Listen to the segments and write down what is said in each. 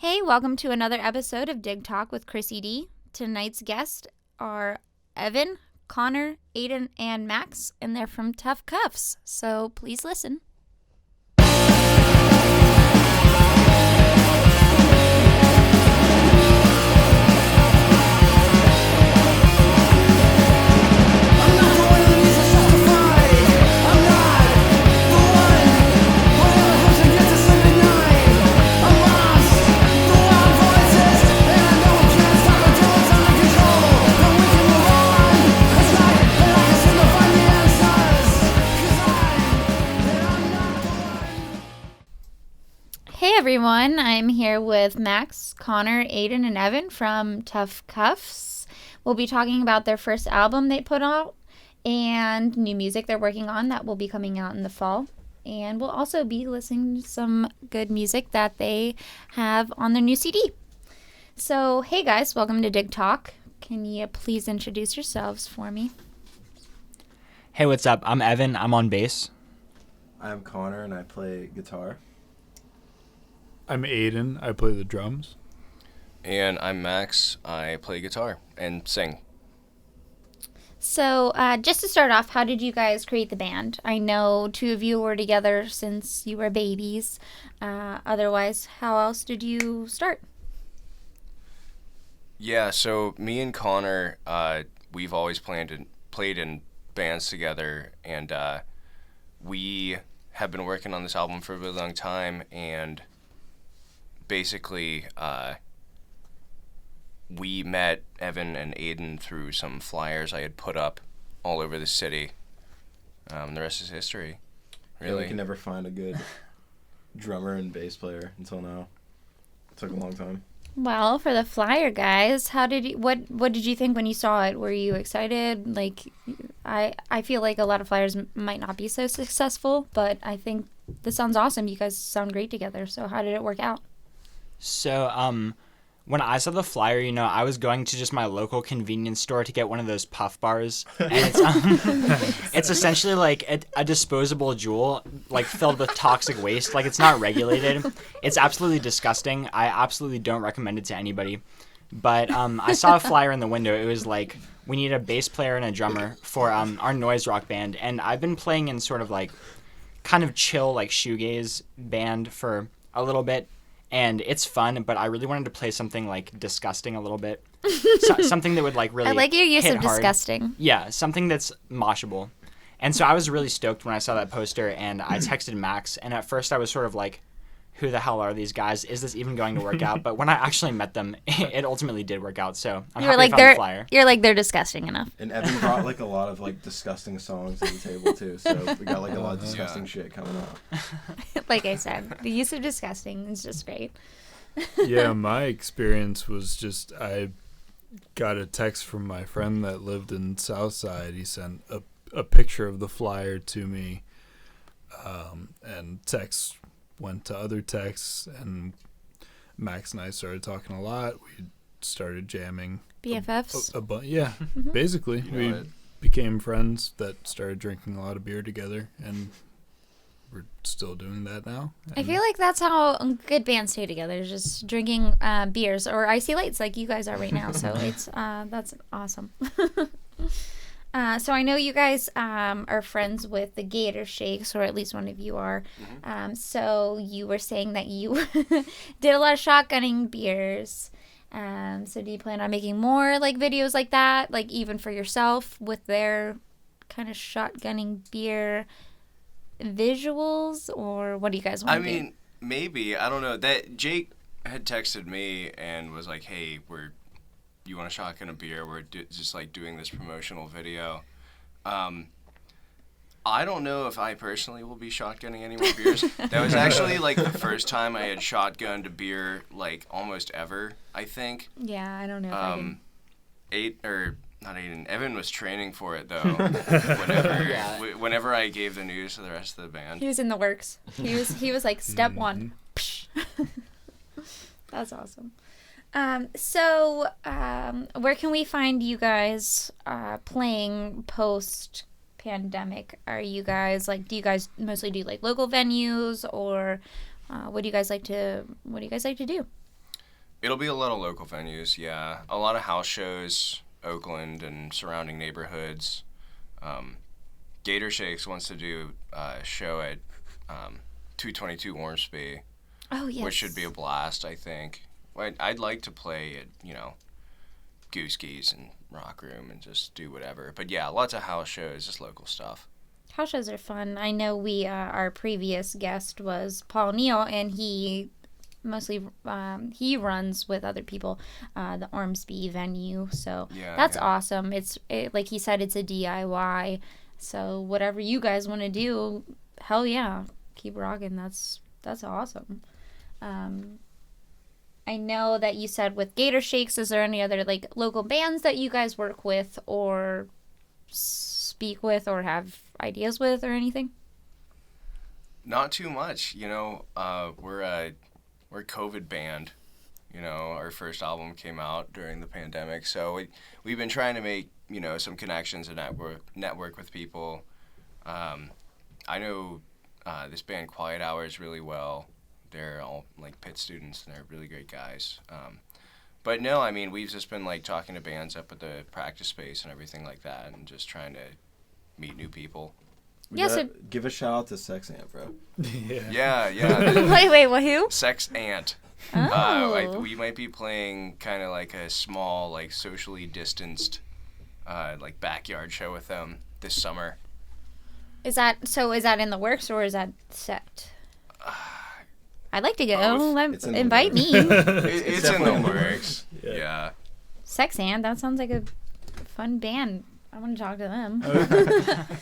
Hey, welcome to another episode of Dig Talk with Krissy D. Tonight's guests are Evan, Connor, Aiden, and Max, and they're from Tough Cuffs, so please listen. Hey everyone, I'm here with Max, Connor, Aiden, and Evan from Tough Cuffs. We'll be talking about their first album they put out and new music they're working on that will be coming out in the fall. And we'll also be listening to some good music that they have on their new CD. So, hey guys, welcome to Dig Talk. Can you please introduce yourselves for me? Hey, what's up? I'm Evan. I'm on bass. I'm Connor, and I play guitar. I'm Aiden. I play the drums. And I'm Max. I play guitar and sing. So, just to start off, how did you guys create the band? I know two of you were together since you were babies. Otherwise, how else did you start? Yeah, so me and Connor, we've always played in bands together, and we have been working on this album for a really long time, and basically, we met Evan and Aiden through some flyers I had put up all over the city. The rest is history, really. Yeah, we can never find a good drummer and bass player until now. It took a long time. Well, for the flyer guys, what did you think when you saw it? Were you excited? Like, I feel like a lot of flyers might not be so successful, but I think this sounds awesome. You guys sound great together. So how did it work out? So, when I saw the flyer, I was going to just my local convenience store to get one of those puff bars. And it's essentially like a disposable jewel, like filled with toxic waste. Like, it's not regulated. It's absolutely disgusting. I absolutely don't recommend it to anybody. But I saw a flyer in the window. It was like, we need a bass player and a drummer for our noise rock band. And I've been playing in sort of like kind of chill, like shoegaze band for a little bit. And it's fun, but I really wanted to play something like disgusting a little bit. Something that would like really I like your use hit of hard. Disgusting. Yeah, something that's moshable. And so I was really stoked when I saw that poster, and I texted Max, and at first I was sort of like, who the hell are these guys? Is this even going to work out? But when I actually met them, it ultimately did work out. So I'm happy I found the flyer. You're like, they're disgusting enough. And Evan brought like a lot of like disgusting songs to the table too. So we got like a lot of disgusting shit coming up. Like I said, the use of disgusting is just great. Yeah, my experience was just I got a text from my friend that lived in Southside. He sent a picture of the flyer to me, and texts went to other texts, and Max and I started talking a lot. We started jamming. BFFs? Yeah, basically. We became friends that started drinking a lot of beer together, and we're still doing that now. I feel like that's how good bands stay together, just drinking beers or icy lights like you guys are right now. So it's that's awesome. So I know you guys are friends with the Gator Shakes, or at least one of you are. So you were saying that you did a lot of shotgunning beers. So do you plan on making more like videos like that, like even for yourself with their kind of shotgunning beer visuals, or what do you guys want to do? I mean, maybe. I don't know. That Jake had texted me and was like, hey, you want a shotgun a beer? We're just like doing this promotional video. I don't know if I personally will be shotgunning any more beers. That was actually like the first time I had shotgunned a beer like almost ever, I think. Yeah, I don't know if I did. Evan was training for it though. Whenever I gave the news to the rest of the band. He was in the works. He was like step one. That's awesome. So where can we find you guys playing post pandemic? Are you guys like, do you guys mostly do like local venues, or what do you guys like to do? It'll be a lot of local venues, yeah. A lot of house shows, Oakland and surrounding neighborhoods. Gator Shakes wants to do a show at 222 Ormsby, Oh, yes. which should be a blast, I think. I'd like to play at, Goose Geese and Rock Room and just do whatever. But yeah, lots of house shows, just local stuff. House shows are fun. I know our previous guest was Paul Neal, and he mostly he runs with other people the Ormsby venue. So that's awesome. Like he said, it's a DIY. So whatever you guys want to do, hell yeah, keep rocking. That's awesome. I know that you said with Gator Shakes, is there any other like local bands that you guys work with or speak with or have ideas with or anything? Not too much, we're a COVID band. Our first album came out during the pandemic, so we've been trying to make, some connections and network with people. I know this band Quiet Hours really well. They're all like Pitt students and they're really great guys. But no, I mean, we've just been like talking to bands up at the practice space and everything like that and just trying to meet new people. Give a shout out to Sex Ant, bro. Yeah. Wait, what? Who? Sex Ant. Oh. We might be playing kind of like a small, like socially distanced, like backyard show with them this summer. Is that in the works or is that set? I'd like to go. Invite me. It's in the works. Yeah. Sex Ant. That sounds like a fun band. I want to talk to them.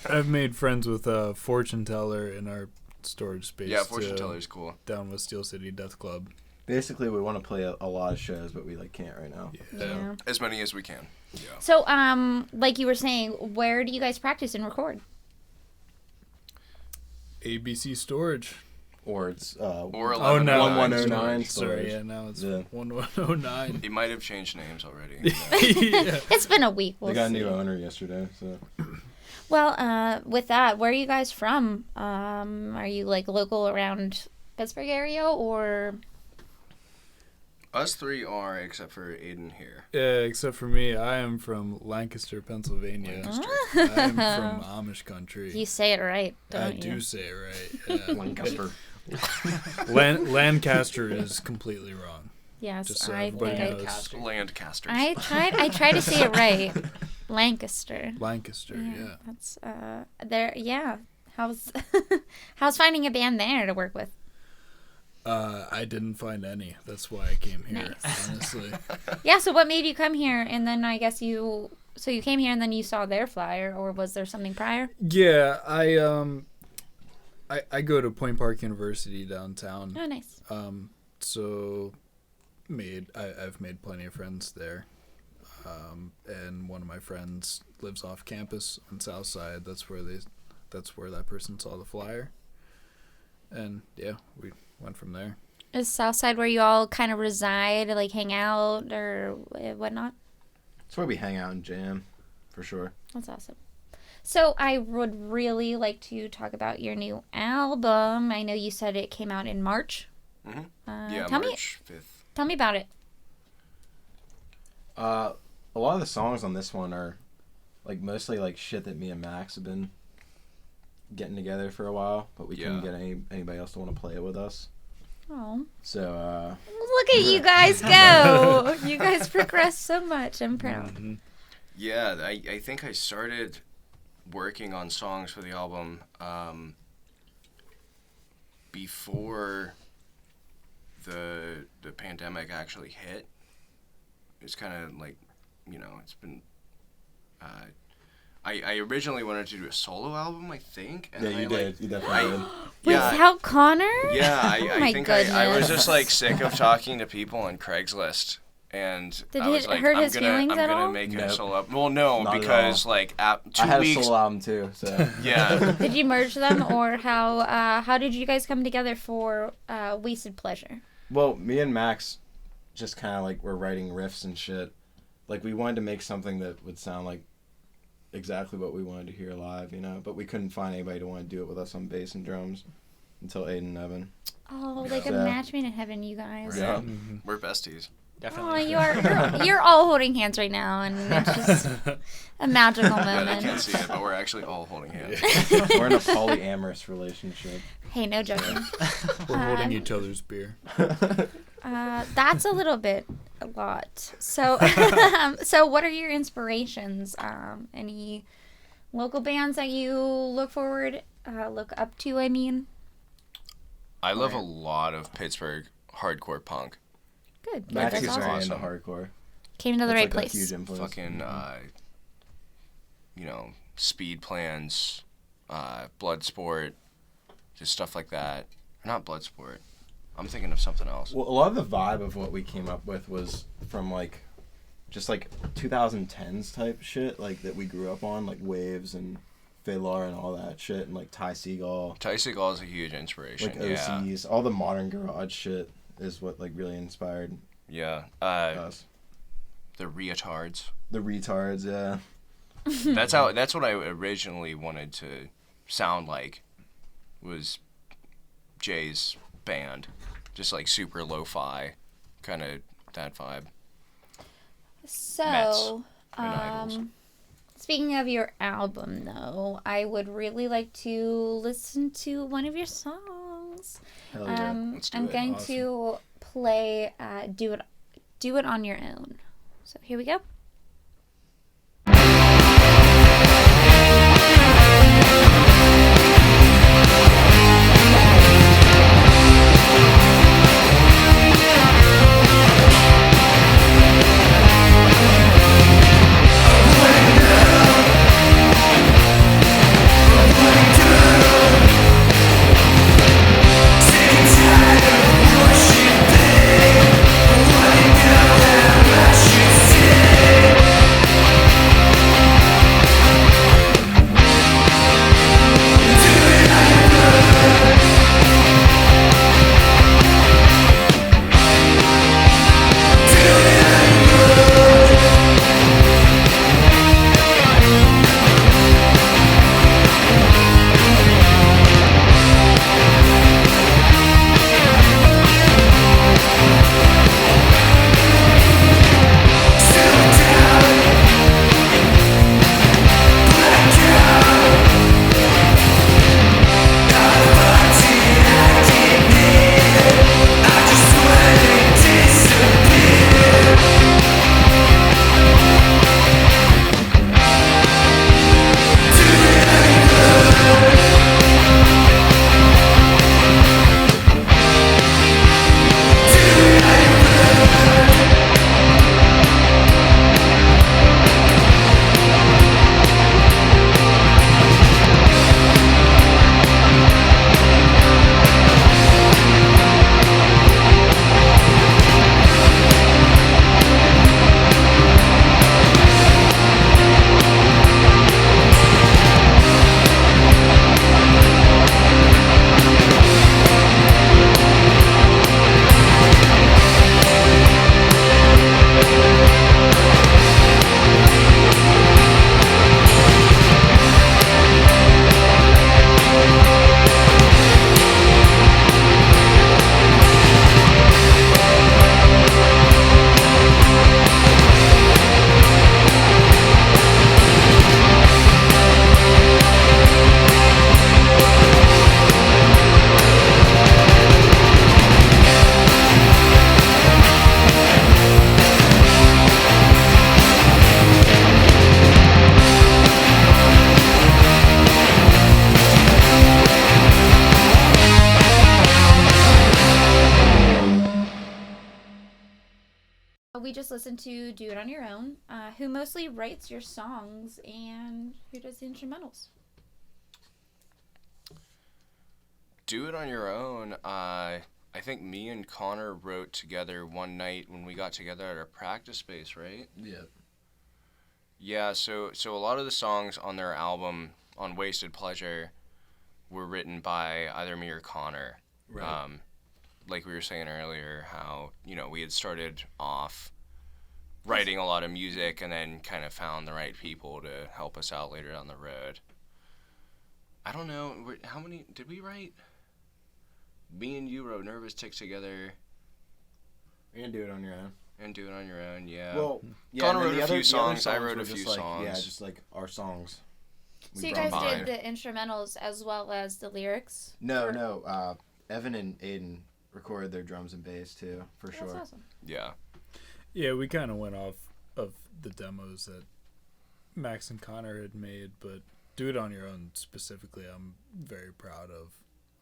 I've made friends with Fortune Teller in our storage space. Yeah, Fortune Teller's cool. Down with Steel City Death Club. Basically, we want to play a lot of shows, but we can't right now. Yeah. As many as we can. Yeah. So, like you were saying, where do you guys practice and record? ABC Storage. Or it's or 1109 storage. Sorry, yeah, now it's 1109. He might have changed names already. It's been a week. They got a new owner yesterday, so. Well, with that, where are you guys from? Are you like local around Pittsburgh area or? Us three are, except for Aiden here. Yeah, except for me. I am from Lancaster, Pennsylvania. I am from Amish country. You say it right, don't I you? do say it right. Yeah. Lancaster. Lancaster is completely wrong. Yes, Just so I everybody think knows. Landcasters. I tried to say it right. Lancaster. Lancaster, yeah. That's there. Yeah. How's finding a band there to work with? I didn't find any. That's why I came here, honestly. Yeah, so what made you come here? And then I guess you came here and then you saw their flyer, or was there something prior? Yeah, I go to Point Park University downtown. Oh, nice. So I've made plenty of friends there. And one of my friends lives off campus on South Side. That's where that person saw the flyer. And yeah, we went from there. Is Southside where you all kind of reside, like hang out or whatnot? It's where we hang out and jam, for sure. That's awesome. So I would really like to talk about your new album. I know you said it came out in March. Mm-hmm. Yeah, March 5th. Tell me about it. A lot of the songs on this one are like mostly like shit that me and Max have been getting together for a while, but we couldn't get anybody else to want to play it with us. Oh. So, look at you guys go. You guys progress so much. I'm proud. Mm-hmm. Yeah, I think I started working on songs for the album before the pandemic actually hit. It's kind of like, it's been... I originally wanted to do a solo album, I think. And yeah, you did. You definitely did. Without Connor? Yeah, I think I was just like sick goodness. of talking to people on Craigslist. And Did I was like, hurt his feelings at all? I'm gonna make a Nope. solo album. Well, no, Not at because all. like 2 I had weeks. a solo album too, so. Yeah. Did you merge them, or how did you guys come together for Wasted Pleasure? Well, me and Max just kind of like were writing riffs and shit. Like we wanted to make something that would sound like exactly what we wanted to hear live, but we couldn't find anybody to want to do it with us on bass and drums until Aiden and Evan. Oh, like a So- match made in heaven, you guys. Yeah. Mm-hmm. We're besties. Definitely. You're all holding hands right now, and it's just a magical Yeah, they moment. can't see it, but we're actually all holding hands. We're in a polyamorous relationship. Hey, no joking. We're holding each other's beer. That's a little bit a lot. So, so what are your inspirations? Any local bands that you look up to? I mean, I love a lot of Pittsburgh hardcore punk. good. Max That's is very awesome. into hardcore. Came to the That's right like a place. huge influence. Fucking, Speed Plans, Bloodsport, just stuff like that. Not Bloodsport. I'm thinking of something else. Well, a lot of the vibe of what we came up with was from just 2010s type shit, like that we grew up on, like Waves and Phalar and all that shit, and like Ty Segall. Ty Segall is a huge inspiration. Like OCs, all the modern garage shit is what like really inspired Yeah. us. The Retards. The Retards, yeah. That's what I originally wanted to sound like, was Jay's band. Just like super lo-fi, kind of that vibe. So, and Idols. speaking of your album, though, I would really like to listen to one of your songs. Hell yeah. Let's do I'm it. going to play "Do It on Your Own." So here we go. We just listened to "Do It on Your Own." Who mostly writes your songs and who does the instrumentals? Do It on Your Own. I think me and Connor wrote together one night when we got together at our practice space, right? Yeah. Yeah, so a lot of the songs on their album, on Wasted Pleasure, were written by either me or Connor. Right. Like we were saying earlier, how, we had started off writing a lot of music and then kind of found the right people to help us out later down the road. I don't know, how many, did we write? Me and you wrote Nervous Tick together. You can do it on your own. And do it on your own, yeah. Well, yeah. Connor and then wrote the a few other songs, I songs wrote were a few just like, songs. Yeah, just like our songs. So you brought guys mine. did the instrumentals as well as the lyrics? No. Evan and Aiden recorded their drums and bass too, for sure. That's awesome. Yeah. Yeah, we kind of went off of the demos that Max and Connor had made, but Do It On Your Own specifically, I'm very proud of,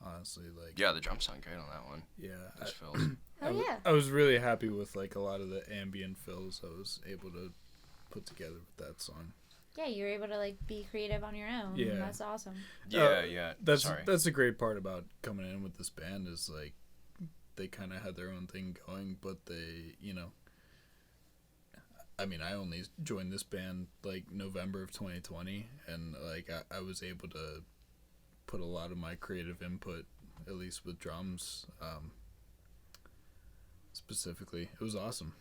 honestly. Like, Yeah, the drums sound great on that one. yeah, Those fills. Oh, yeah. I was really happy with like a lot of the ambient fills I was able to put together with that song. Yeah, you were able to like be creative on your own. Yeah. That's awesome. Yeah. Sorry. That's a great part about coming in with this band is like they kind of had their own thing going, but they, you know, I mean, I only joined this band like November of 2020, and like I was able to put a lot of my creative input, at least with drums, specifically. It was awesome.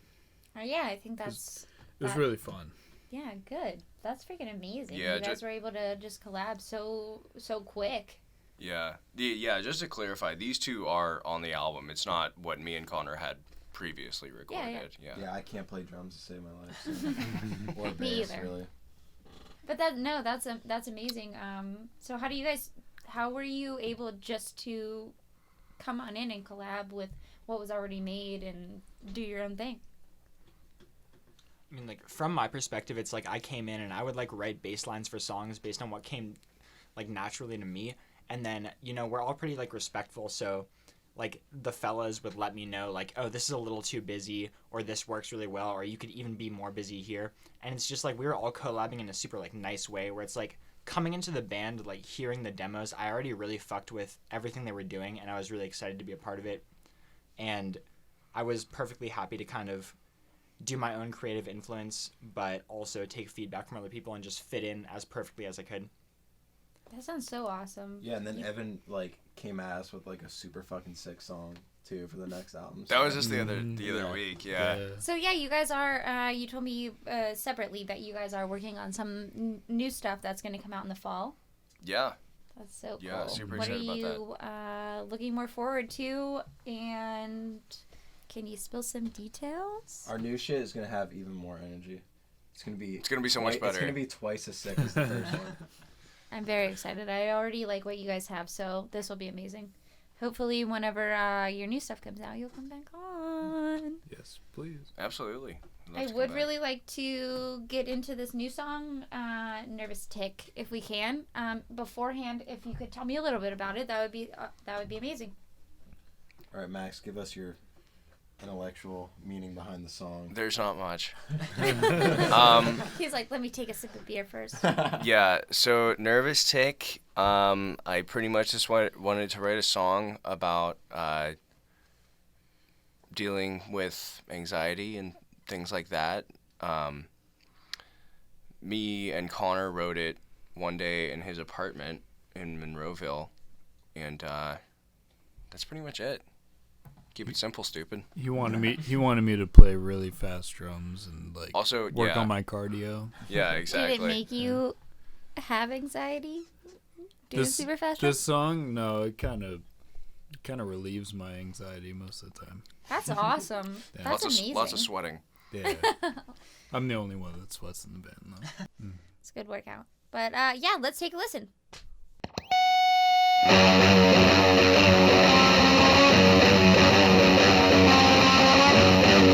Oh, yeah, I think that's... It was really fun. Yeah, good. That's freaking amazing. Yeah, you guys were able to just collab so quick. Yeah. Just to clarify, these two are on the album. It's not what me and Connor had previously recorded. Yeah, I can't play drums to save my life. So. Or Me bass, either. really. But that's amazing. So how were you able just to come on in and collab with what was already made and do your own thing? I mean, like, from my perspective, it's like I came in and I would, like, write bass lines for songs based on what came, like, naturally to me. And then, you know, we're all pretty, like, respectful. So, like, the fellas would let me know, like, oh, this is a little too busy, or this works really well, or you could even be more busy here. And it's just, like, we were all collabing in a super, like, nice way where it's, like, coming into the band, like, hearing the demos, I already really fucked with everything they were doing, and I was really excited to be a part of it. And I was perfectly happy to kind of do my own creative influence, but also take feedback from other people and just fit in as perfectly as I could. That sounds so awesome. Yeah, and then Evan like came at us with like a super fucking sick song too for the next album. That was just the other Yeah. week, yeah. So yeah, you guys are. You told me separately that you guys are working on some new stuff that's going to come out in the fall. Yeah. That's so cool. Yeah, super what are excited you looking more forward to? And can you spill some details? Our new shit is gonna have even more energy. It's gonna be so much better. It's gonna be twice as sick as the first one. I'm very excited. I already like what you guys have, so this will be amazing. Hopefully, whenever your new stuff comes out, you'll come back on. Yes, please. Absolutely. I would really like to get into this new song, "Nervous Tick," if we can. Beforehand, if you could tell me a little bit about it, that would be amazing. All right, Max, give us your intellectual meaning behind the song. There's not much. He's like, let me take a sip of beer first. Yeah, so Nervous Tick, I pretty much just wanted to write a song about dealing with anxiety and things like that. Me and Connor wrote it one day in his apartment in Monroeville, and that's pretty much it. Keep it simple, stupid. He wanted me to play really fast drums and like Also, work yeah. on my cardio. Yeah, exactly. Did it make you have anxiety? Doing super fast This song, no, it kind of relieves my anxiety most of the time. That's awesome. Yeah. That's amazing. Lots of sweating. Yeah. I'm the only one that sweats in the band though. It's a good workout. But yeah, let's take a listen. Nervous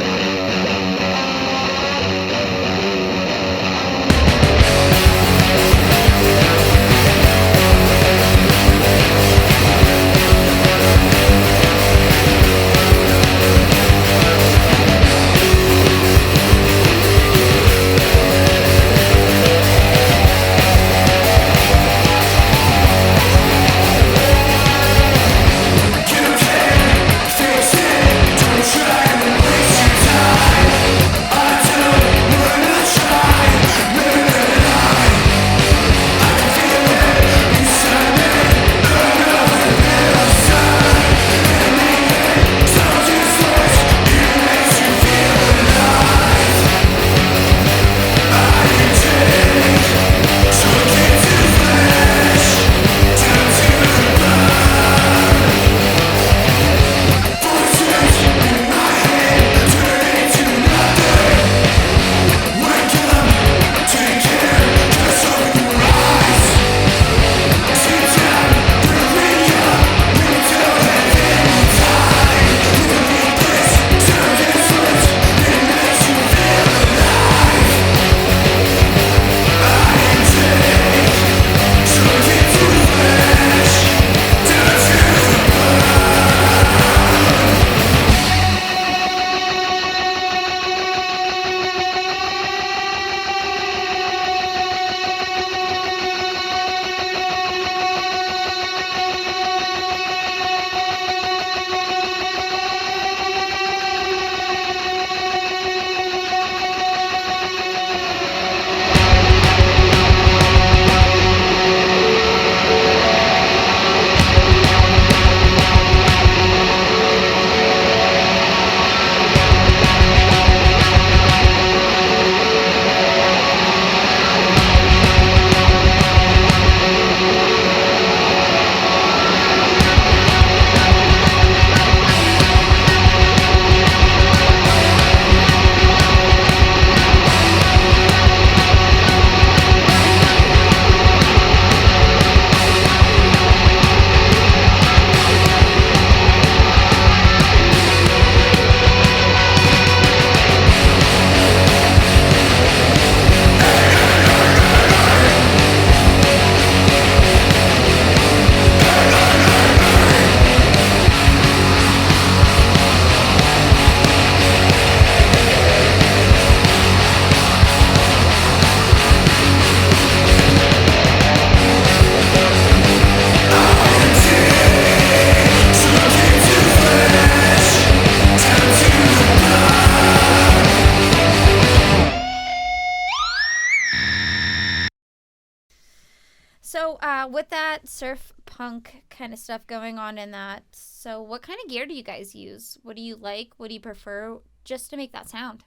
surf punk kind of stuff going on in that. So what kind of gear do you guys use? What do you like? What do you prefer just to make that sound?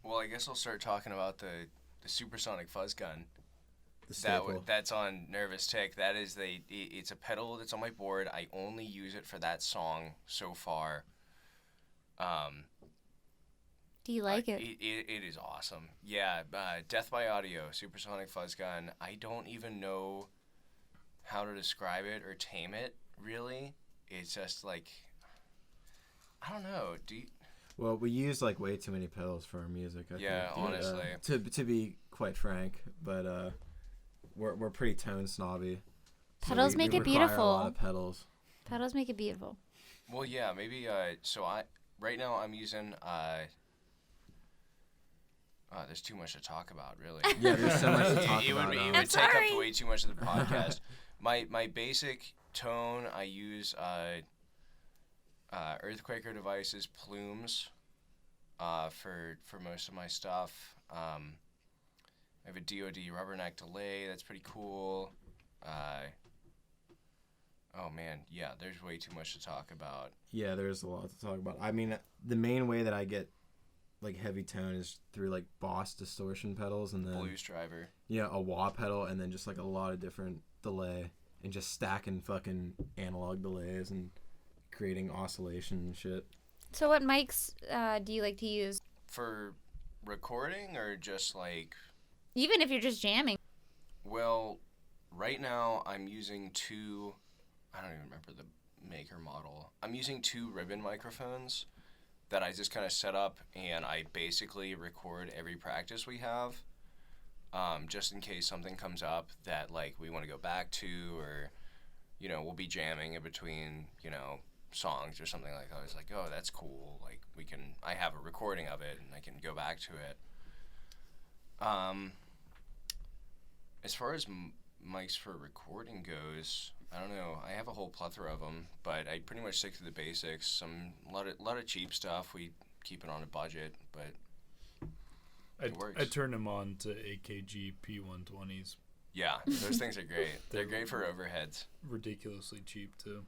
Well, I guess I'll start talking about the supersonic fuzz gun. The staple. That's on Nervous Tick. That is it's a pedal that's on my board. I only use it for that song so far. Do you like it? It is awesome. Yeah, Death by Audio, supersonic fuzz gun. I don't even know how to describe it or tame it, really. It's just like, I don't know. Well, we use like way too many pedals for our music. I think, honestly. To be quite frank, but we're pretty tone snobby. Pedals make it require beautiful. A lot of pedals. Pedals make it beautiful. Well, yeah, maybe. Right now I'm using. There's too much to talk about, really. Yeah, there's so much to talk It about. would I'm take sorry. up way too much of the podcast. My basic tone, I use Earthquaker Devices plumes for most of my stuff. I have a DoD rubberneck delay that's pretty cool. Oh man, yeah, there's way too much to talk about. Yeah, there's a lot to talk about. I mean, the main way that I get like heavy tone is through like Boss distortion pedals and then Blues Driver. a wah pedal and then just like a lot of different delay and just stacking fucking analog delays and creating oscillation and shit. So what mics do you like to use? For recording or just like... Even if you're just jamming. Well, right now I'm using two... I don't even remember the maker model. I'm using two ribbon microphones that I just kind of set up, and I basically record every practice we have, just in case something comes up that like we want to go back to, or we'll be jamming in between songs or something like that. I was like, oh, that's cool. Like I have a recording of it, and I can go back to it. As far as mics for recording goes, I don't know. I have a whole plethora of them, but I pretty much stick to the basics. A lot of cheap stuff. We keep it on a budget, but it works. I turned them on to AKG P120s. Yeah, those things are great. They're great for overheads. Ridiculously cheap too.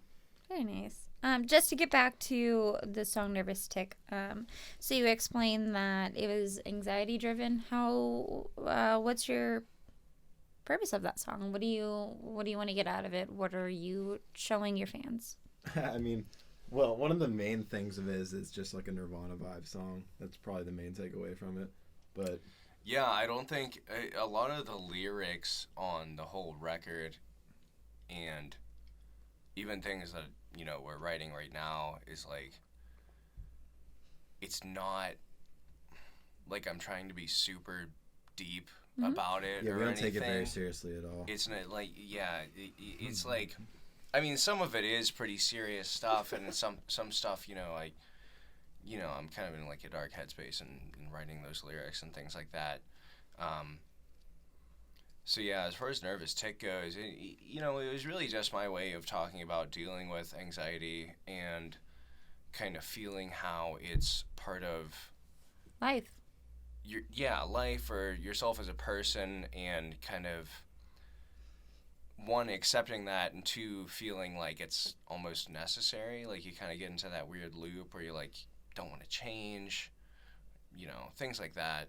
Very nice. Just to get back to the song "Nervous Tick," so you explained that it was anxiety driven. How? What's your purpose of that song? What do you want to get out of it? What are you showing your fans? I mean, well, one of the main things of it is it's just like a Nirvana vibe song. That's probably the main takeaway from it. But yeah, I don't think a lot of the lyrics on the whole record, and even things that we're writing right now, is like, it's not like I'm trying to be super deep about it yeah, or we don't anything. take it very seriously at all. It's not like, it's like, I mean, some of it is pretty serious stuff, and some stuff, I'm kind of in like a dark headspace and writing those lyrics and things like that. So yeah, as far as Nervous Tick goes, it was really just my way of talking about dealing with anxiety and kind of feeling how it's part of Life. life or yourself as a person, and kind of one, accepting that, and two, feeling like it's almost necessary. Like you kind of get into that weird loop where you like don't want to change, things like that.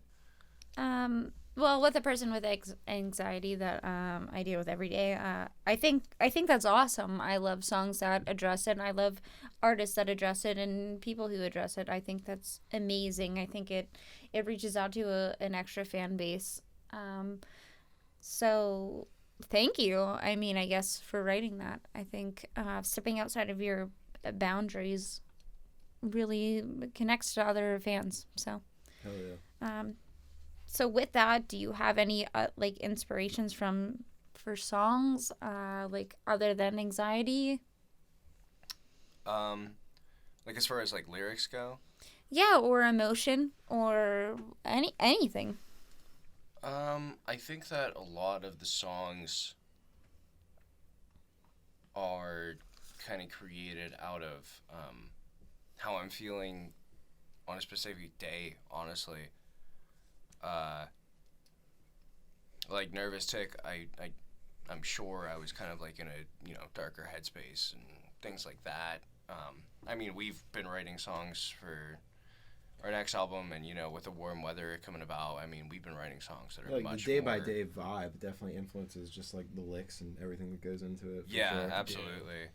Well, with a person with anxiety that I deal with every day, I think that's awesome. I love songs that address it, and I love artists that address it and people who address it. I think that's amazing. I think it reaches out to an extra fan base. So thank you. I mean, I guess for writing that. I think stepping outside of your boundaries really connects to other fans. So. Hell yeah. So with that, do you have any like inspirations for songs like other than anxiety? Like as far as like lyrics go? Yeah, or emotion or anything. I think that a lot of the songs are kind of created out of how I'm feeling on a specific day, honestly. Like Nervous Tick, I I'm sure I was kind of like in a darker headspace and things like that. I mean, we've been writing songs for our next album, and with the warm weather coming about, I mean, we've been writing songs that are Like much the day more... by day vibe definitely influences just like the licks and everything that goes into it. Yeah, sure. absolutely.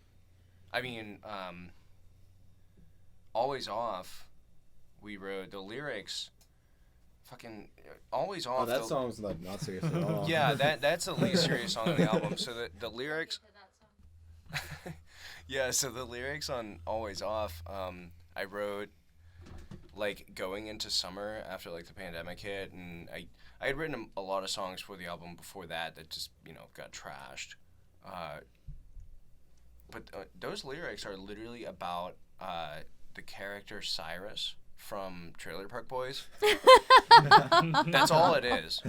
I mean, Always Off, we wrote the lyrics. Fucking Always Off. Oh, that song's like not serious at all. Yeah, that's the least serious song on the album. So the lyrics. Yeah, so the lyrics on Always Off, I wrote like going into summer after like the pandemic hit, and I had written a lot of songs for the album before that just got trashed. But those lyrics are literally about the character Cyrus from Trailer Park Boys. That's all it is.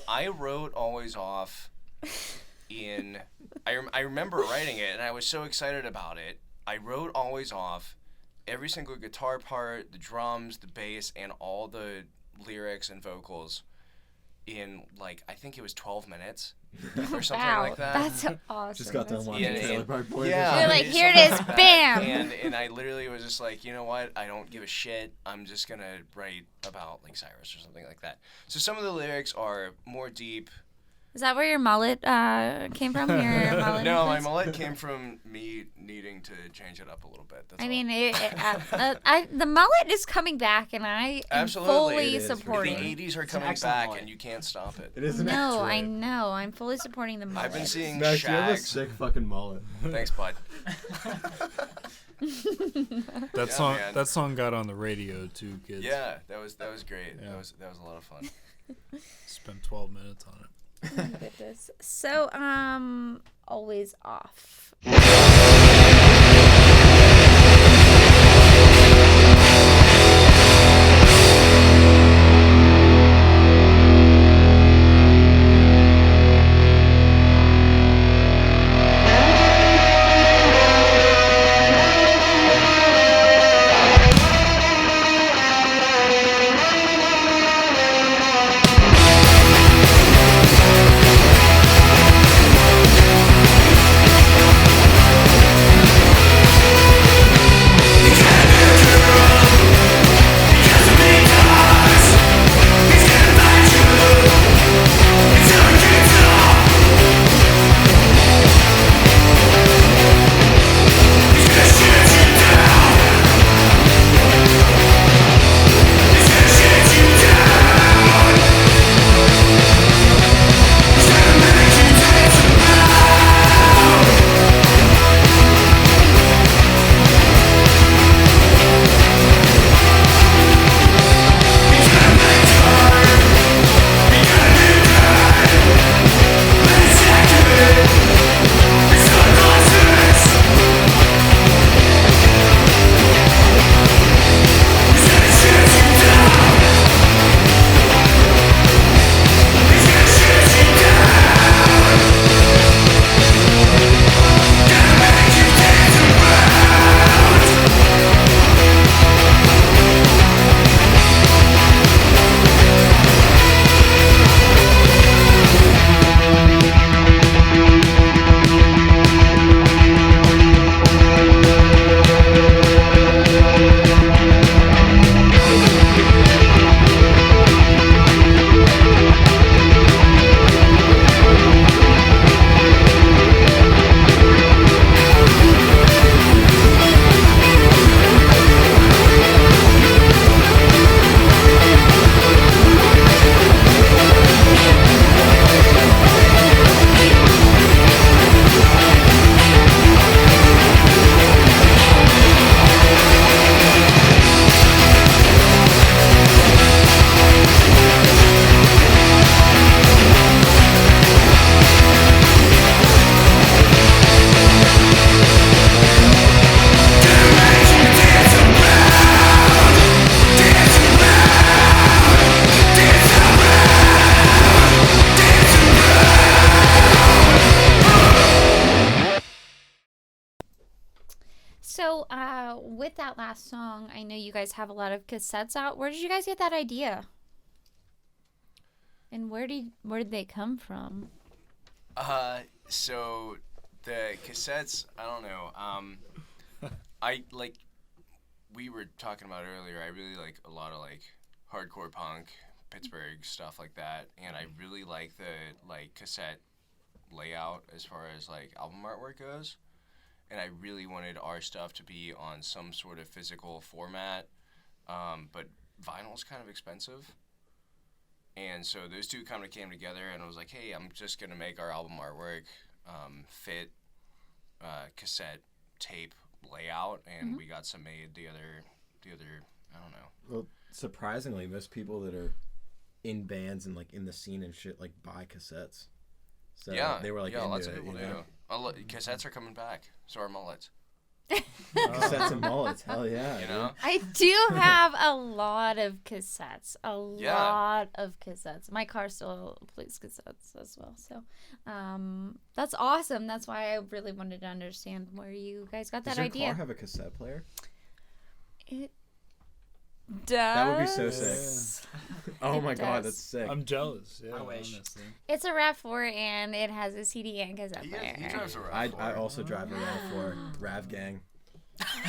I wrote Always Off I remember writing it, and I was so excited about it. I wrote Always Off, every single guitar part, the drums, the bass, and all the lyrics and vocals in like, I think it was 12 minutes or something like that. That's awesome. Just got done watching Trailer Park Boys. Yeah. You're like, here it is, bam! And I literally was just like, you know what? I don't give a shit. I'm just going to write about like Cyrus or something like that. So some of the lyrics are more deep. Is that where your mullet came from? Your mullet No, my influence? mullet came from me needing to change it up a little bit. That's I all. mean, the mullet is coming back, and I am Absolutely, fully it is. supporting. The 80s are It's an coming excellent back, mullet. and you can't stop it. It is an No, extra. I know. I'm fully supporting the mullet. I've been seeing Max, you have a shags. sick fucking mullet. Thanks, bud. That Yeah, song man. that song got on the radio too, kids. Yeah, that was great. Yeah. That was a lot of fun. Spent 12 minutes on it. Oh my goodness. So, Always Off. So, with that last song, I know you guys have a lot of cassettes out. Where did you guys get that idea? And where did they come from? So the cassettes, I don't know. We were talking about earlier, I really like a lot of like hardcore punk, Pittsburgh stuff like that, and I really like the like cassette layout as far as like album artwork goes, and I really wanted our stuff to be on some sort of physical format, but vinyl's kind of expensive, and so those two kind of came together, and I was like, hey, I'm just gonna make our album artwork fit cassette tape layout, and we got some made the other I don't know. Well, surprisingly, most people that are in bands and like in the scene and shit like buy cassettes. So Yeah, they were like yeah, into lots of it, people you know? do. Cassettes are coming back, so are mullets. Cassettes and mullets, hell yeah. You know, I do have a lot of cassettes. Yeah. Lot of cassettes. My car still plays cassettes as well. So that's awesome. That's why I really wanted to understand where you guys got that Does your idea. car have a cassette player? It does. That would be so sick. Oh my god, does. that's sick. I'm jealous. Yeah, I wish. honestly. It's a RAV4 and it has a CD and cassette player. he drives a I RAV4. also drive a RAV4, Rav Gang.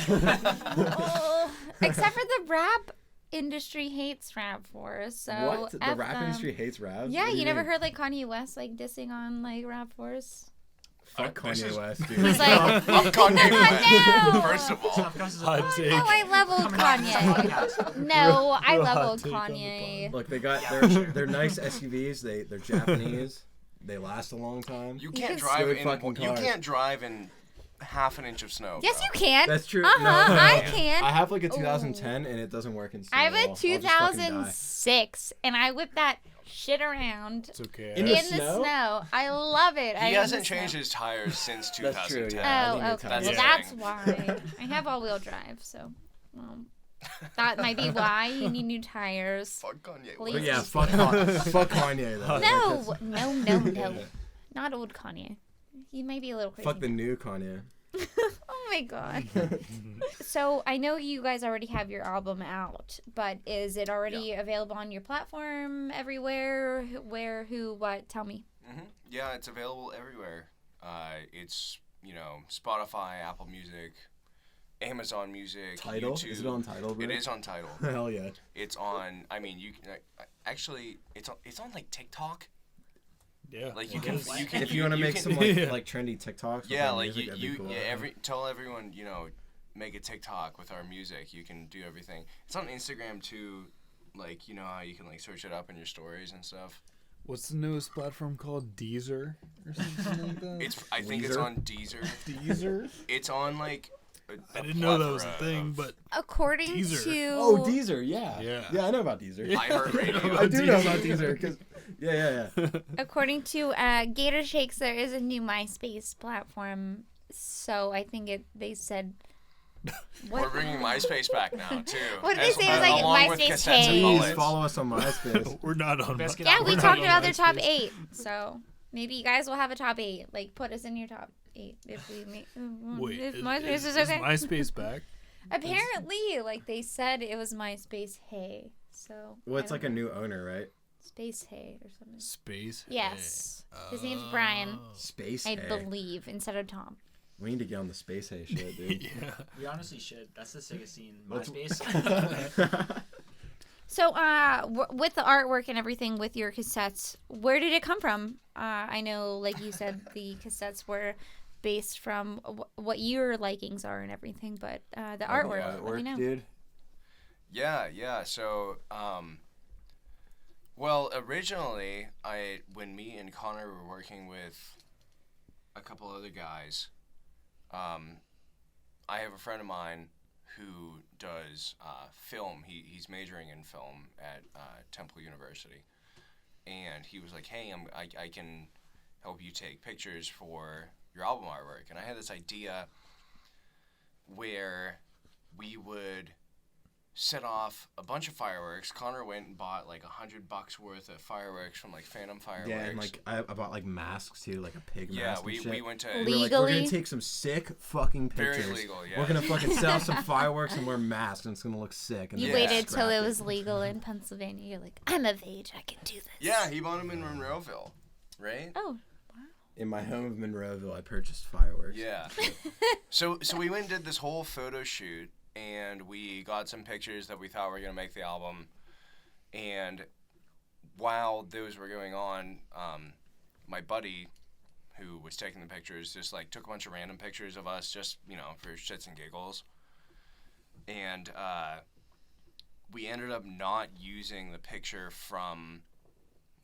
Oh, except for the rap industry hates RAV4s. So What? The F rap them. industry hates Ravs? Yeah, What do you never mean? heard like Kanye West like dissing on like RAV4s? Fuck This Kanye is- West, dude. He's like, Fuck Kanye West. No. First of all, Hot take. no, I leveled Kanye. No, I Real hot leveled take on the Kanye. Look, they got they're nice SUVs. They're Japanese. They last a long time. you can't Yes. drive Good in. fucking You cars. can't drive in half an inch of snow. Yes, bro. you can. That's true. Uh-huh, No, no, I no. can. I have like a 2010 and it doesn't work in snow I have at all. a I'll just fucking die. 2006 and I whip that shit around It's okay. In in the the snow? snow. I love it. He hasn't changed his tires since That's true, 2010. yeah. I Oh, think okay. it's Well, happening. that's why. I have all-wheel drive, so that might be why you need new tires. Fuck Kanye Please. But West. yeah, fuck Kanye though. No. Not old Kanye. He might be a little crazy. Fuck the new Kanye. Oh my god. So I know you guys already have your album out, but is it already available on your platform everywhere? Where, who, what? Tell me. Yeah, it's available everywhere. It's Spotify, Apple Music, Amazon Music, Tidal? YouTube. Is it on Tidal, bro? It is on Tidal. Hell yeah. It's on. I mean, you can actually. It's on like TikTok. Yeah. Like you it can. is. You can. If you want to make can- some like trendy TikToks, with Yeah, our like music, that'd be cool. tell everyone, make a TikTok with our music. You can do everything. It's on Instagram too, like how you can like search it up in your stories and stuff. What's the newest platform called? Deezer or something like that? I think it's Weezer? on Deezer. Deezer. It's on like. I didn't know that was a thing, but According Deezer. to Oh, Deezer, yeah. Yeah. Yeah, I know about Deezer. I heard radio. I do know about Deezer, because, yeah. According to Gator Shakes, there is a new MySpace platform. So I think they said. We're bringing MySpace back now too. What did they say? It was like along with MySpace cassettes and Hey. Please mullets. follow us on MySpace. we're not on. Best get Yeah, out. we We're talked not about their top MySpace. 8. So maybe you guys will have a top 8. Like, put us in your top 8 if we make. Wait, if is MySpace is okay. MySpace back? Apparently, like they said, it was MySpace Hey. So. Well, it's I like don't a know. new owner, right? Space Hey or something. Space. Yes. His name's Brian, Space I Hay. believe, instead of Tom. We need to get on the Space Hay shit, dude. Yeah. We honestly should. That's the sickest scene. Let's- MySpace. So, with the artwork and everything with your cassettes, where did it come from? I know, like you said, the cassettes were based from what your likings are and everything, but the artwork, let me know. dude. Yeah. So, well, originally, when me and Connor were working with a couple other guys, I have a friend of mine who does film. He's majoring in film at Temple University, and he was like, "Hey, I can help you take pictures for your album artwork." And I had this idea where we would set off a bunch of fireworks. Connor went and bought like $100 worth of fireworks from like Phantom Fireworks. Yeah, and like I bought like masks too, like a pig mask. Yeah, we went to we were like, we're gonna take some sick fucking pictures. Very legal, yeah. We're gonna fucking set off some fireworks and wear masks, and it's gonna look sick. And You then waited till scrap it was legal in Pennsylvania. You're like, I'm of age. I can do this. Yeah, he bought them in Monroeville, right? Oh. In my home of Monroeville, I purchased fireworks. Yeah. So we went and did this whole photo shoot, and we got some pictures that we thought were going to make the album. And while those were going on, my buddy who was taking the pictures just like took a bunch of random pictures of us just, for shits and giggles. And we ended up not using the picture from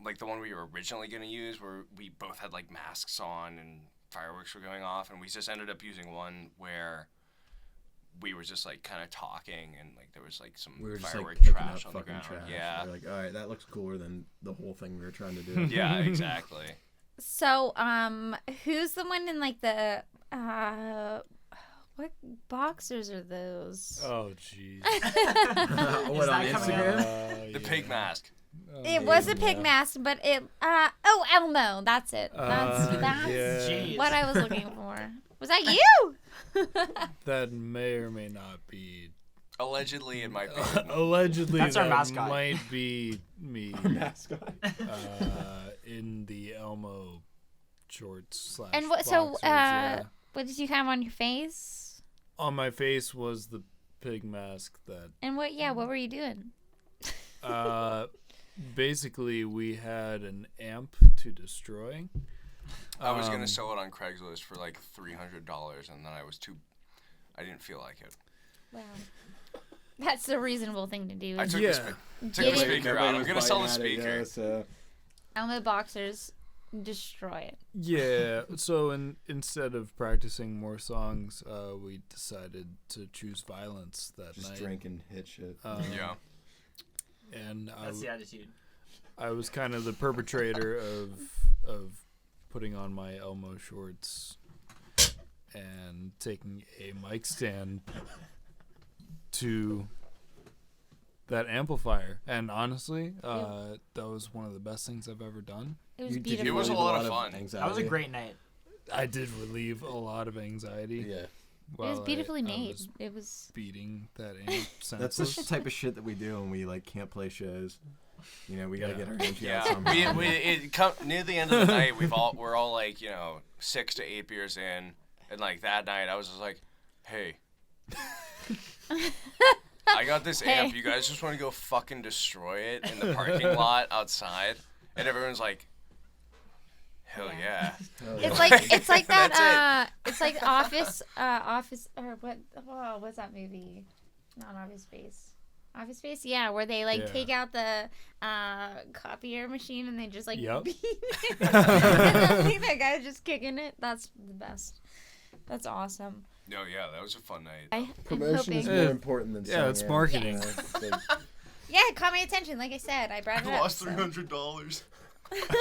like the one we were originally going to use where we both had like masks on and fireworks were going off, and we just ended up using one where we were just like kind of talking and like there was like some firework trash on the ground. Trash. Yeah. We're like, all right, that looks cooler than the whole thing we were trying to do. Yeah, exactly. So, who's the one in like the what boxers are those? Oh, jeez. What on Instagram? The pig mask. It was a pig mask, but it Elmo. That's it. That's yeah. what I was looking for. Was that you? That may or may not be. Allegedly, it might be. Allegedly, That's that our mascot. might be me. Our mascot. In the Elmo shorts / And what? boxers, So, yeah. what did you have on your face? On my face was the pig mask that. And what? Yeah, what were you doing? Basically, we had an amp to destroy. I was going to sell it on Craigslist for like $300, and then I didn't feel like it. Wow. That's a reasonable thing to do. I took Yeah. the speaker out. I'm going to sell the speaker. Elmo boxers, destroy it. Yeah, so instead of practicing more songs, we decided to choose violence that Just night. drink and hit shit. Yeah. And That's the attitude. I was kind of the perpetrator of putting on my Elmo shorts and taking a mic stand to that amplifier. And honestly, that was one of the best things I've ever done. It was Did beautiful. It was a lot of fun. That was a great night. I did relieve a lot of anxiety. Yeah. It was beautifully I made. was It was. beating that amp That's senseless. the type of shit that we do when we like can't play shows. We gotta get our energy Yeah. out somehow. Near the end of the night, we're all like 6 to 8 beers in, and like that night, I was just like, hey. I got this amp. You guys just want to go fucking destroy it in the parking lot outside? And everyone's like, hell yeah. It's like that. That's It's like Office or what? Oh, what's that movie? Not Office Space. Office Space, yeah, where they like take out the copier machine and they just like beat it. And then that guy's just kicking it. That's the best. That's awesome. No, yeah, that was a fun night. Promotion is hoping. more important than Yeah, it's selling marketing. amps, Yeah, it caught my attention. Like I said, I brought it up. Lost so. $300.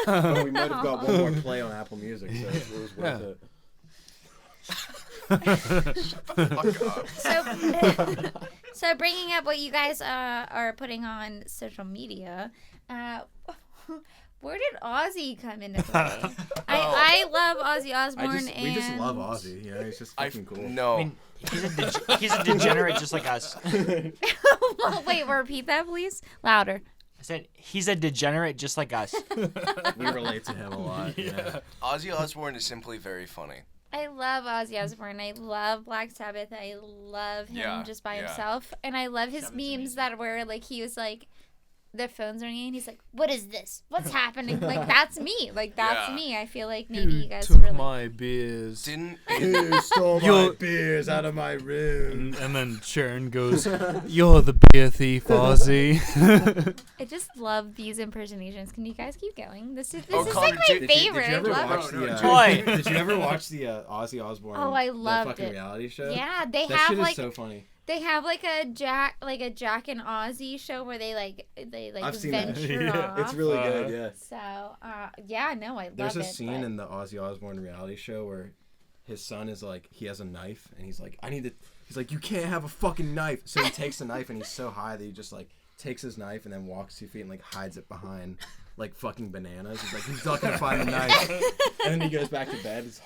Well, we might have got one more play on Apple Music, so it was worth it. So bringing up what you guys are putting on social media, where did Ozzy come into play? I love Ozzy Osbourne. We just love Ozzy. He's just fucking cool. No. I mean, he's a degenerate just like us. Wait, repeat that, please. Louder. I said he's a degenerate just like us. We relate to him a lot. Yeah. Ozzy Osbourne is simply very funny. I love Ozzy Osbourne. I love Black Sabbath. I love him just by himself. And I love his memes that were like, he was like, the phone's ringing and he's like, what is this? What's happening? Like, that's me. Like, that's me. I feel like maybe you guys took really... my beers. You stole my beers out of my room. And then Sharon goes, you're the beer thief, Ozzy. I just love these impersonations. Can you guys keep going? This is Oh, like Connor, my did favorite. Did you ever I love watch it. the? Did you ever watch the Ozzy Osbourne? Oh, I the loved fucking it. reality show. Yeah, they That have shit like is so funny. they have like a Jack and Ozzy show where they I've seen that. venture off. It's really good. Yeah. So I love There's a it. scene in the Ozzy Osbourne reality show where his son is like, he has a knife, and he's like, he's like, you can't have a fucking knife. So he takes the knife, and he's so high that he just like takes his knife and then walks 2 feet and like hides it behind like fucking bananas. He's like, he's not gonna find the knife. And then he goes back to bed. He's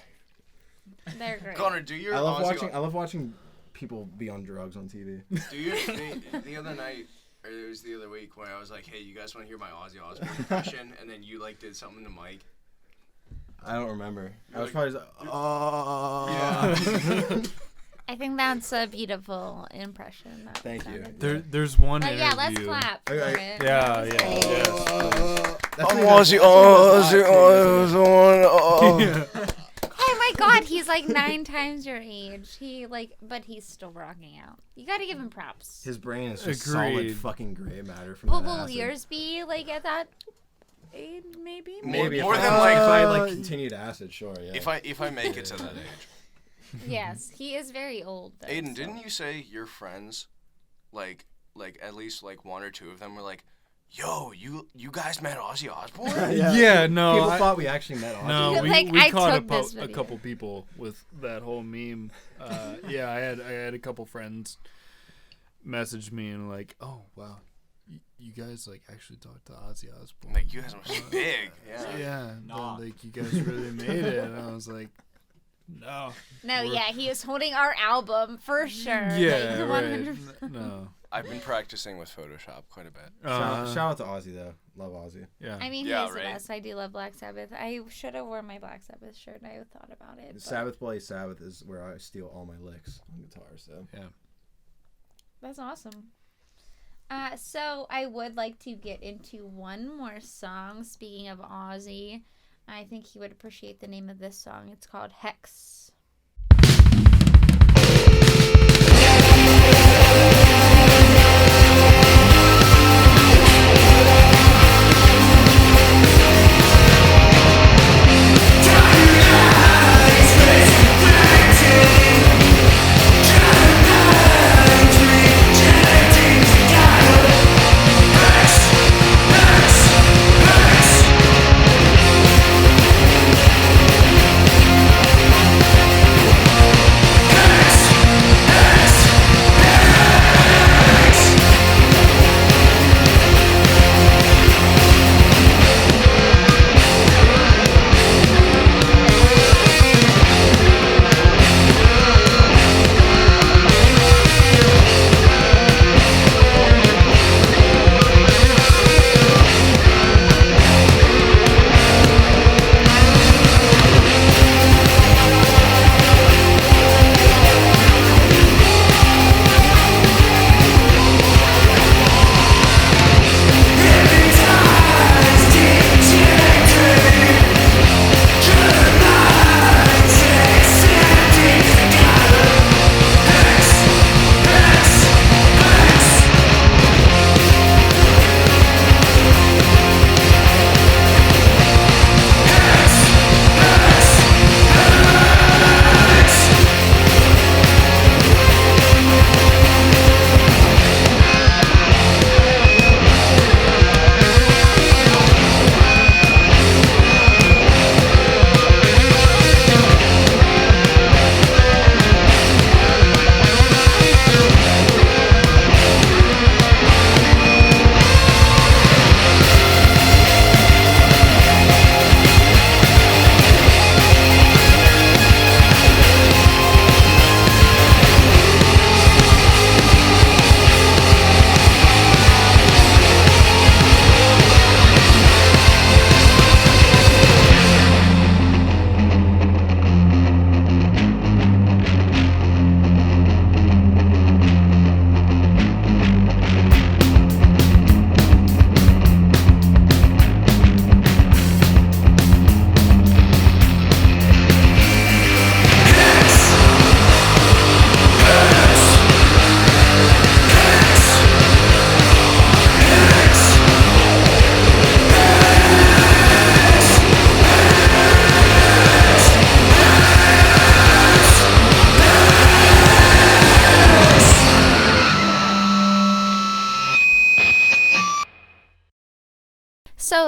like, They're great. Connor, do your I love watching people be on drugs on TV. Do your the other night, or it was the other week, when I was like, hey, you guys want to hear my Ozzy Osbourne impression? And then you like did something to Mike. I don't remember. You're I was like- probably just like, oh. Yeah. I think that's a beautiful impression. That Thank you. sounded- There's one But interview. yeah, let's clap for Okay. it. Yeah, yeah. That's I'm me, Ozzy Osbourne. Oh my God, he's like 9 times your age. But he's still rocking out. You gotta give him props. His brain is just Agreed. solid fucking gray matter from Will that acid. yours be like at that age? Maybe. Maybe More if than I, like- if I like continued acid, sure, yeah. If I make it to that age. Yes, he is very old. Though, Aiden, so. didn't you say your friends, like at least like 1 or 2 of them were like, yo, you guys met Ozzy Osbourne? Yeah, no. People I- thought we actually met Ozzy. No, Like, we I caught took this a video. couple people with that whole meme. Yeah, I had a couple friends message me and like, oh wow, you guys like actually talked to Ozzy Osbourne. Like, you guys must be big. Yeah. Yeah, Nah. like you guys really made it. And I was like, no. No, We're- yeah, he was holding our album for sure. Yeah, like, right. 100%. No. I've been practicing with Photoshop quite a bit. Shout out to Ozzy though. Love Ozzy. Yeah. I mean, Yeah, he's right. the best. I do love Black Sabbath. I should have worn my Black Sabbath shirt. I thought about it. But Sabbath Bloody Sabbath is where I steal all my licks on guitar. So Yeah. That's awesome. So I would like to get into one more song. Speaking of Ozzy, I think he would appreciate the name of this song. It's called Hex. Hex!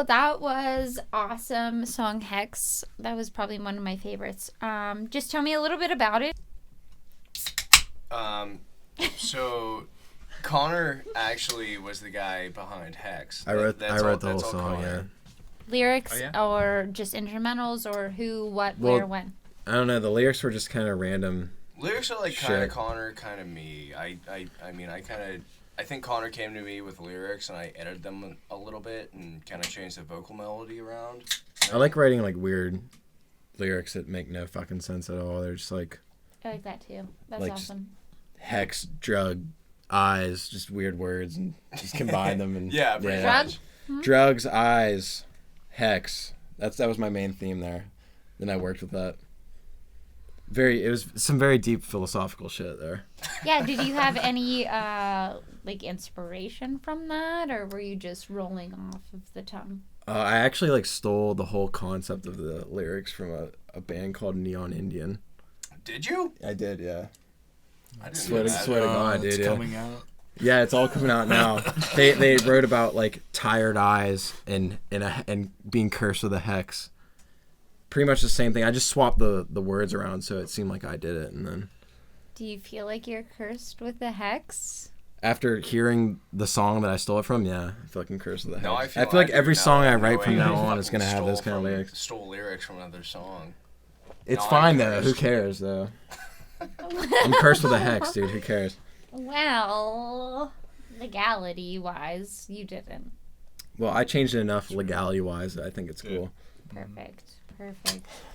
that was awesome song Hex. That was probably one of my favorites. Just tell me a little bit about it. So Connor actually was the guy behind Hex. I wrote the whole song, yeah. Lyrics Oh, yeah? or just instrumentals or who, what, Well, where, when? I don't know. The lyrics were just kind of random. Lyrics are like Shit. kind of Connor, kind of me. I mean, I think Connor came to me with lyrics and I edited them a little bit and kind of changed the vocal melody around. I like writing like weird lyrics that make no fucking sense at all. They're just like I like that too. That's Like, awesome. hex, drug, eyes, just weird words, and just combine them. And Yeah, pretty Drug? much. drugs, eyes, hex. That was my main theme there. Then I worked with that. It was some very deep philosophical shit there. Yeah, did you have any like inspiration from that, or were you just rolling off of the tongue? I actually like stole the whole concept of the lyrics from a band called Neon Indian. Did you? I did, yeah. I didn't Swear know to- that. swear to God, it's dude, yeah. coming out. Yeah, it's all coming out now. They wrote about like tired eyes and being cursed with a hex. Pretty much the same thing. I just swapped the words around so it seemed like I did it, and then Do you feel like you're cursed with the hex? after hearing the song that I stole it from, yeah, I feel like I'm cursed with a hex. No, I feel like do every now, song I knowing write from that now you on is gonna fucking have those stole kind of from- lyrics. Stole lyrics from another song. It's No, fine I'm though. Who cursed. cares though? I'm cursed with a hex, dude. Who cares? Well, legality wise, you didn't. Well, I changed it enough legality wise that I think it's cool. Perfect.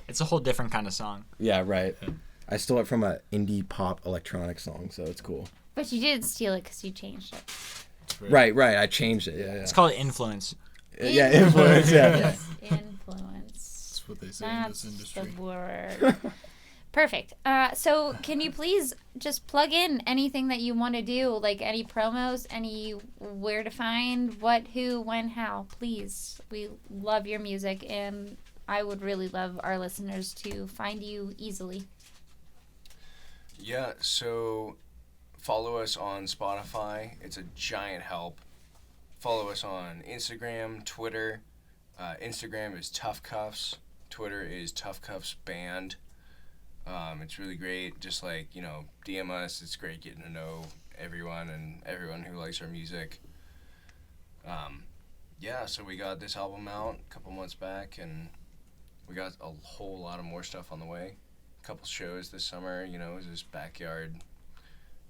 It's a whole different kind of song. Yeah, right. I stole it from a indie pop electronic song, so it's cool. But you didn't steal it because you changed it. Right. I changed it. Yeah. It's called Influence. Yeah, influence. Yeah. Influence. That's what they say in That's this industry. the word. Perfect. So can you please just plug in anything that you want to do, like any promos, any where to find, what, who, when, how, please. We love your music, and I would really love our listeners to find you easily. Yeah, so follow us on Spotify. It's a giant help. Follow us on Instagram, Twitter. Instagram is Tough Cuffs. Twitter is Tough Cuffs Band. It's really great. Just like, DM us. It's great getting to know everyone and everyone who likes our music. Yeah, so we got this album out a couple months back, and we got a whole lot of more stuff on the way. A couple shows this summer, just backyard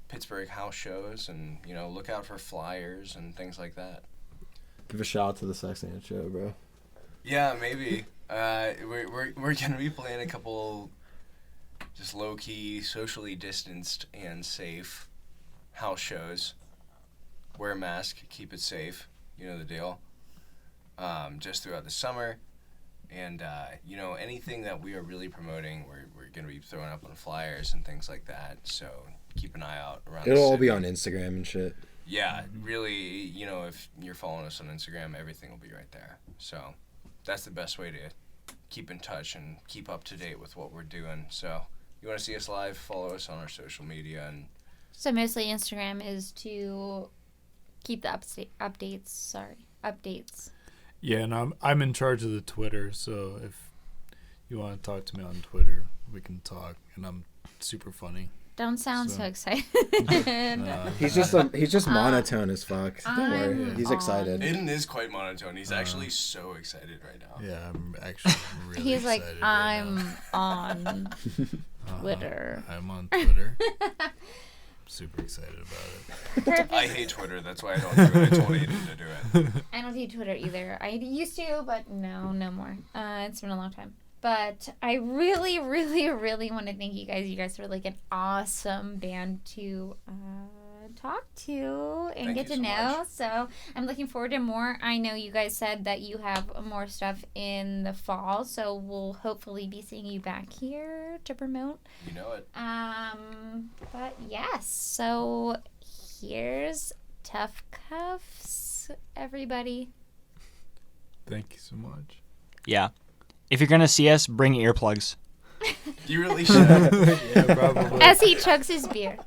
Pittsburgh house shows, and, look out for flyers and things like that. Give a shout out to the Sex and show, bro. Yeah, maybe. We're gonna be playing a couple just low-key, socially distanced and safe house shows. Wear a mask, keep it safe, you know the deal. Just throughout the summer. And, anything that we are really promoting, we're going to be throwing up on flyers and things like that. So keep an eye out around the It'll all city. be on Instagram and shit. Yeah, really, if you're following us on Instagram, everything will be right there. So that's the best way to keep in touch and keep up to date with what we're doing. So you want to see us live, follow us on our social media. And So mostly Instagram is to keep the updates. Yeah, and I'm in charge of the Twitter, so if you want to talk to me on Twitter, we can talk, and I'm super funny. Don't sound so So- excited. He's just monotone as fuck. Don't worry. I'm He's excited. Aiden is quite monotone. He's actually so excited right now. Yeah, I'm actually really He's like, excited right I'm now. on Uh-huh. Twitter. I'm on Twitter. I'm super excited about it. Perfect. I hate Twitter. That's why I don't do it. I told Aiden to do it. I don't do Twitter either. I used to, but no more. It's been a long time. But I really, really, really want to thank you guys. You guys are like an awesome band to talk to and Thank get you to so know. much. So I'm looking forward to more. I know you guys said that you have more stuff in the fall, so we'll hopefully be seeing you back here to promote. You know it. But yes, so here's Tough Cuffs, everybody. Thank you so much. Yeah. If you're going to see us, bring earplugs. You really should. Yeah, probably. As he chugs his beer.